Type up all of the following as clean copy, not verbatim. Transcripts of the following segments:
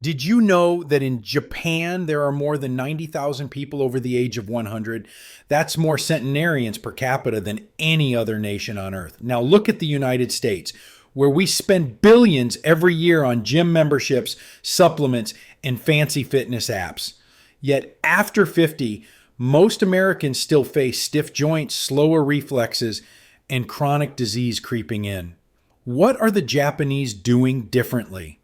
Did you know that in Japan there are more than 90,000 people over the age of 100? That's more centenarians per capita than any other nation on earth. Now look at the United States, where we spend billions every year on gym memberships, supplements, and fancy fitness apps. Yet after 50, most Americans still face stiff joints, slower reflexes, and chronic disease creeping in. What are the Japanese doing differently?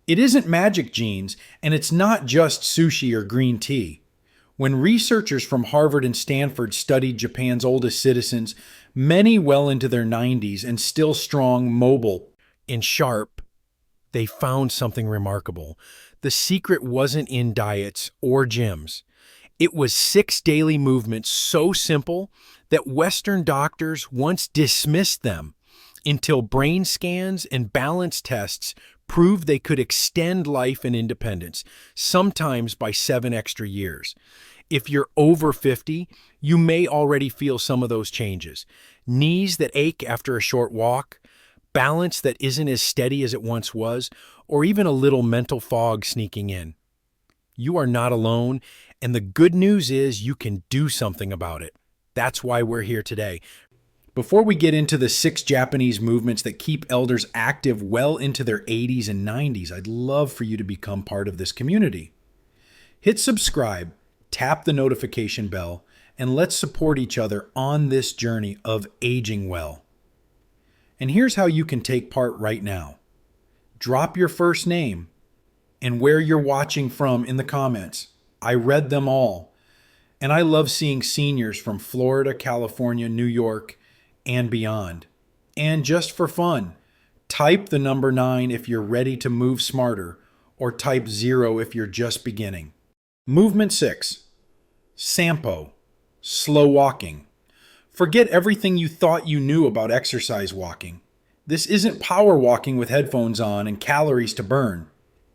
It isn't magic genes, and it's not just sushi or green tea. When researchers from Harvard and Stanford studied Japan's oldest citizens, many well into their 90s and still strong, mobile, and sharp, they found something remarkable. The secret wasn't in diets or gyms. It was 6 daily movements so simple that Western doctors once dismissed them until brain scans and balance tests proved they could extend life and independence, sometimes by 7 extra years. If you're over 50, you may already feel some of those changes. Knees that ache after a short walk, balance that isn't as steady as it once was, or even a little mental fog sneaking in. You are not alone, and the good news is you can do something about it. That's why we're here today. Before we get into the 6 Japanese movements that keep elders active well into their 80s and 90s, I'd love for you to become part of this community. Hit subscribe, tap the notification bell, and let's support each other on this journey of aging well. And here's how you can take part right now. Drop your first name and where you're watching from in the comments. I read them all. And I love seeing seniors from Florida, California, New York, and beyond. And just for fun, type the number 9 if you're ready to move smarter, or type 0 if you're just beginning. Movement 6. Sampo, slow walking. Forget everything you thought you knew about exercise walking. This isn't power walking with headphones on and calories to burn.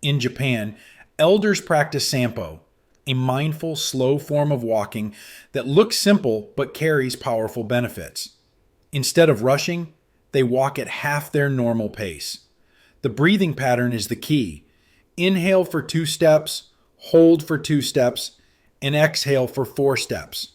In Japan, elders practice sampo, a mindful, slow form of walking that looks simple but carries powerful benefits. Instead of rushing, they walk at half their normal pace. The breathing pattern is the key. Inhale for 2 steps, hold for 2 steps, and exhale for 4 steps.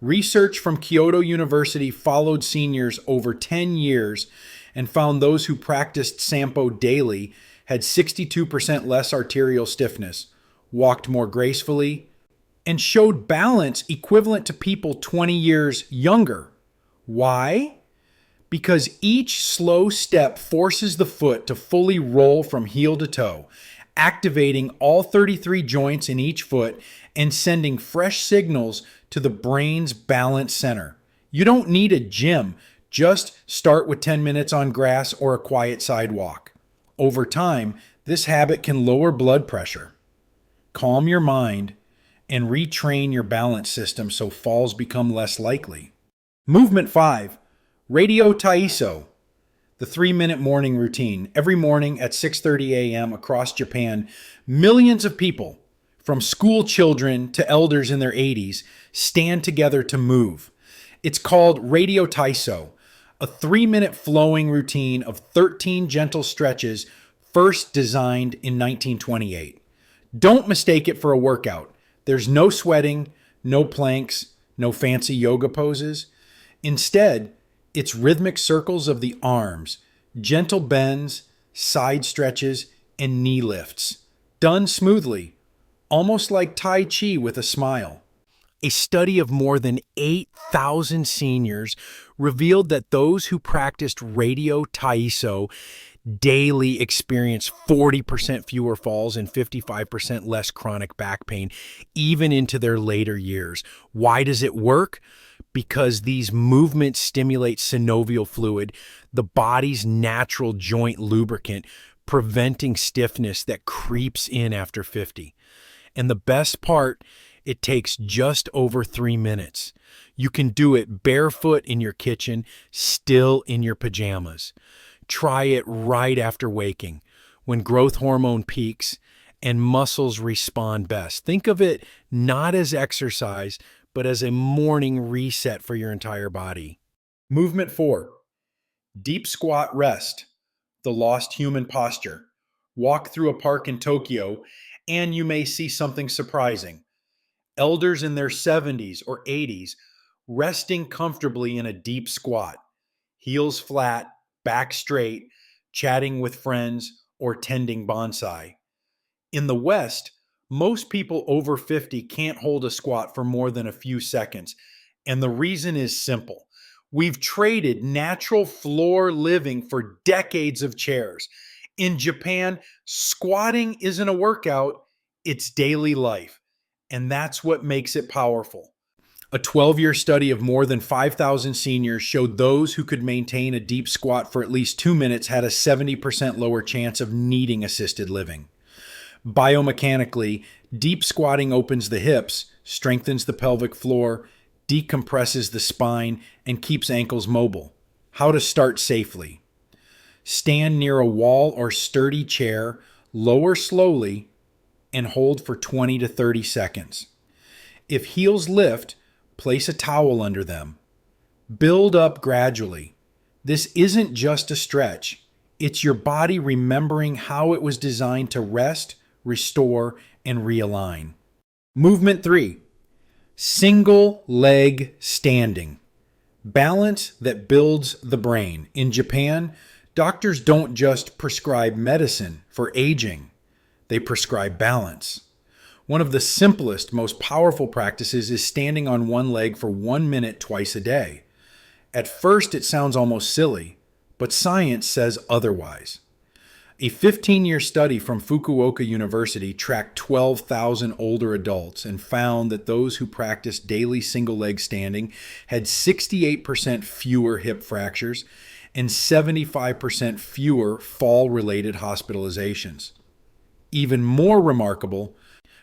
Research from Kyoto University followed seniors over 10 years and found those who practiced Sampo daily had 62% less arterial stiffness, walked more gracefully, and showed balance equivalent to people 20 years younger. Why? Because each slow step forces the foot to fully roll from heel to toe, activating all 33 joints in each foot and sending fresh signals to the brain's balance center. You don't need a gym. Just start with 10 minutes on grass or a quiet sidewalk. Over time, this habit can lower blood pressure, calm your mind, and retrain your balance system so falls become less likely. Movement 5. Radio Taiso, the 3-minute morning routine. Every morning at 6:30 a.m. across Japan, millions of people, from school children to elders in their 80s, stand together to move. It's called Radio Taiso, a 3-minute flowing routine of 13 gentle stretches first designed in 1928. Don't mistake it for a workout. There's no sweating, no planks, no fancy yoga poses. Instead, it's rhythmic circles of the arms, gentle bends, side stretches, and knee lifts. Done smoothly, almost like Tai Chi with a smile. A study of more than 8,000 seniors revealed that those who practiced Radio Taiso daily experienced 40% fewer falls and 55% less chronic back pain, even into their later years. Why does it work? Because these movements stimulate synovial fluid, the body's natural joint lubricant, preventing stiffness that creeps in after 50. And the best part, it takes just over 3 minutes. You can do it barefoot in your kitchen, still in your pajamas. Try it right after waking, when growth hormone peaks and muscles respond best. Think of it not as exercise, but as a morning reset for your entire body. Movement 4. Deep squat rest, the lost human posture. Walk through a park in Tokyo, and you may see something surprising. Elders in their 70s or 80s resting comfortably in a deep squat, heels flat, back straight, chatting with friends, or tending bonsai. In the West, most people over 50 can't hold a squat for more than a few seconds. And the reason is simple. We've traded natural floor living for decades of chairs. In Japan, squatting isn't a workout, it's daily life. And that's what makes it powerful. A 12-year study of more than 5,000 seniors showed those who could maintain a deep squat for at least 2 minutes had a 70% lower chance of needing assisted living. Biomechanically, deep squatting opens the hips, strengthens the pelvic floor, decompresses the spine, and keeps ankles mobile. How to start safely. Stand near a wall or sturdy chair, lower slowly, and hold for 20 to 30 seconds. If heels lift, place a towel under them. Build up gradually. This isn't just a stretch. It's your body remembering how it was designed to rest, restore, and realign. Movement 3. Single leg standing. Balance that builds the brain. In Japan, doctors don't just prescribe medicine for aging. They prescribe balance. One of the simplest, most powerful practices is standing on one leg for 1 minute twice a day. At first, it sounds almost silly, but science says otherwise. A 15-year study from Fukuoka University tracked 12,000 older adults and found that those who practiced daily single-leg standing had 68% fewer hip fractures and 75% fewer fall-related hospitalizations. Even more remarkable,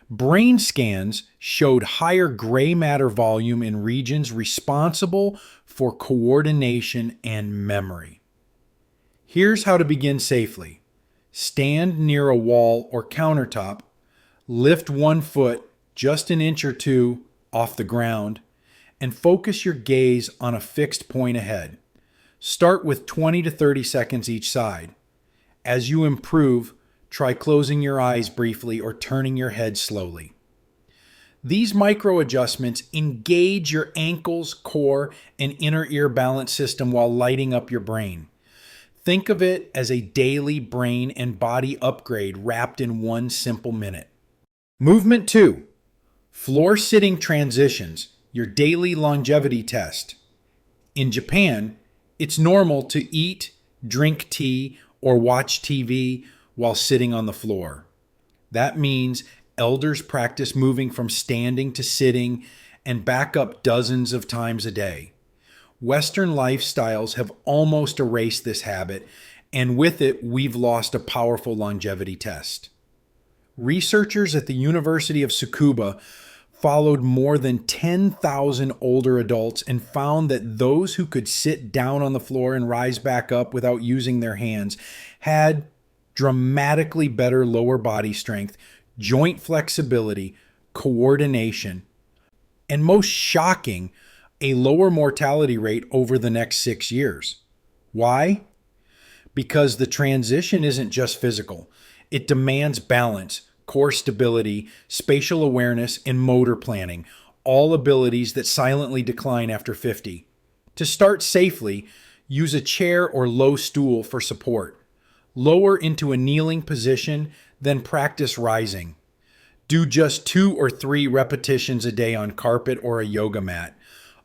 brain scans showed higher gray matter volume in regions responsible for coordination and memory. Here's how to begin safely. Stand near a wall or countertop, lift one foot just an inch or two off the ground, and focus your gaze on a fixed point ahead. Start with 20 to 30 seconds each side. As you improve, try closing your eyes briefly or turning your head slowly. These micro adjustments engage your ankles, core, and inner ear balance system while lighting up your brain. Think of it as a daily brain and body upgrade wrapped in 1 simple minute. Movement 2. Floor sitting transitions, your daily longevity test. In Japan, it's normal to eat, drink tea, or watch TV while sitting on the floor. That means elders practice moving from standing to sitting and back up dozens of times a day. Western lifestyles have almost erased this habit, and with it, we've lost a powerful longevity test. Researchers at the University of Tsukuba followed more than 10,000 older adults and found that those who could sit down on the floor and rise back up without using their hands had dramatically better lower body strength, joint flexibility, coordination, and most shocking, a lower mortality rate over the next 6 years. Why? Because the transition isn't just physical. It demands balance, core stability, spatial awareness, and motor planning, all abilities that silently decline after 50. To start safely, use a chair or low stool for support. Lower into a kneeling position, then practice rising. Do just 2 or 3 repetitions a day on carpet or a yoga mat.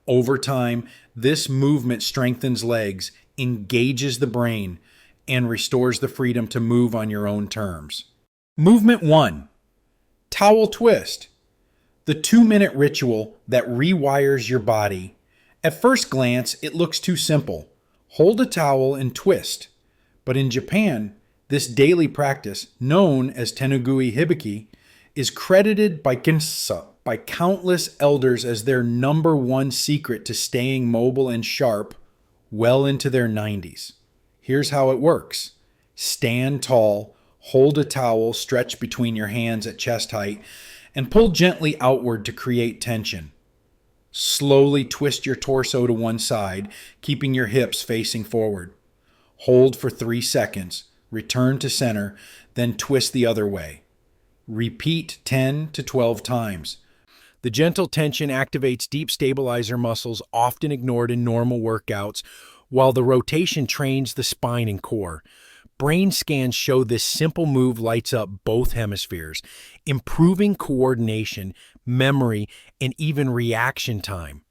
Over time, this movement strengthens legs, engages the brain, and restores the freedom to move on your own terms. Movement 1. Towel twist. The 2-minute ritual that rewires your body. At first glance, it looks too simple. Hold a towel and twist. But in Japan, this daily practice, known as Tenugui Hibiki, is credited by countless elders as their number one secret to staying mobile and sharp well into their 90s. Here's how it works. Stand tall, hold a towel stretched between your hands at chest height, and pull gently outward to create tension. Slowly twist your torso to one side, keeping your hips facing forward. Hold for 3 seconds. return to center, then twist the other way. Repeat 10 to 12 times. The gentle tension activates deep stabilizer muscles often ignored in normal workouts, while the rotation trains the spine and core. Brain scans show this simple move lights up both hemispheres, improving coordination, memory, and even reaction time.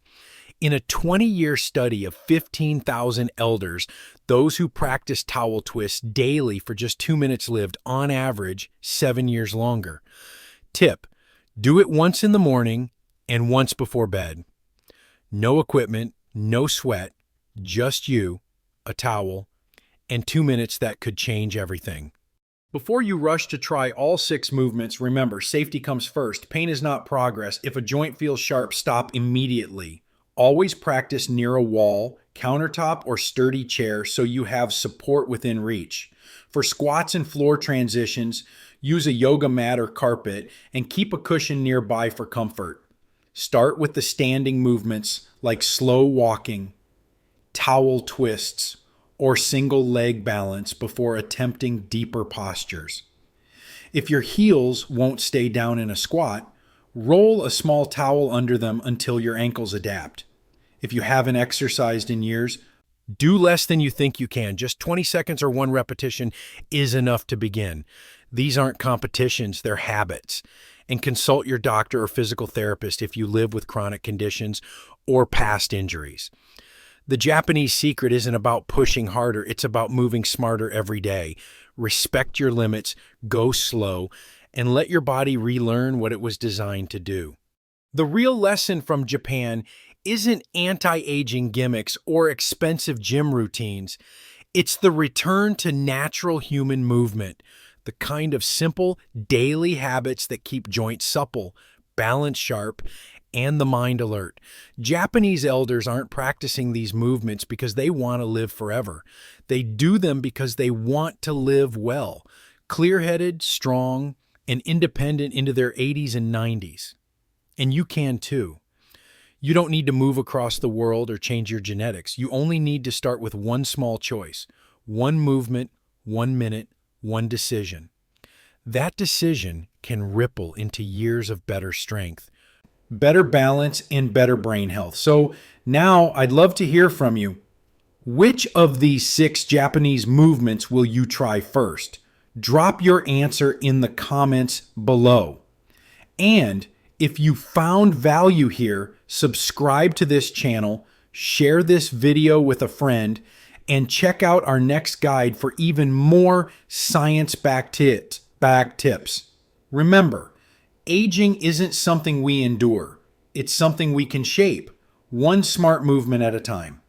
In a 20-year study of 15,000 elders, those who practiced towel twists daily for just 2 minutes lived, on average, 7 years longer. Tip: do it once in the morning and once before bed. No equipment, no sweat, just you, a towel, and 2 minutes that could change everything. Before you rush to try all 6 movements, remember, safety comes first. Pain is not progress. If a joint feels sharp, stop immediately. Always practice near a wall, countertop, or sturdy chair so you have support within reach. For squats and floor transitions, use a yoga mat or carpet and keep a cushion nearby for comfort. Start with the standing movements like slow walking, towel twists, or single leg balance before attempting deeper postures. If your heels won't stay down in a squat, roll a small towel under them until your ankles adapt. If you haven't exercised in years, do less than you think you can. Just 20 seconds or 1 repetition is enough to begin. These aren't competitions, they're habits. And consult your doctor or physical therapist if you live with chronic conditions or past injuries. The Japanese secret isn't about pushing harder, it's about moving smarter every day. Respect your limits, go slow, and let your body relearn what it was designed to do. The real lesson from Japan isn't anti-aging gimmicks or expensive gym routines. It's the return to natural human movement, the kind of simple daily habits that keep joints supple, balance sharp, and the mind alert. Japanese elders aren't practicing these movements because they want to live forever. They do them because they want to live well, clear-headed, strong, and independent into their 80s and 90s. And you can too. You don't need to move across the world or change your genetics. You only need to start with one small choice, one movement, 1 minute, one decision. That decision can ripple into years of better strength, better balance, and better brain health. So now I'd love to hear from you. Which of these 6 Japanese movements will you try first? Drop your answer in the comments below. And if you found value here, subscribe to this channel, share this video with a friend, and check out our next guide for even more science-backed tips. Remember, aging isn't something we endure. It's something we can shape, one smart movement at a time.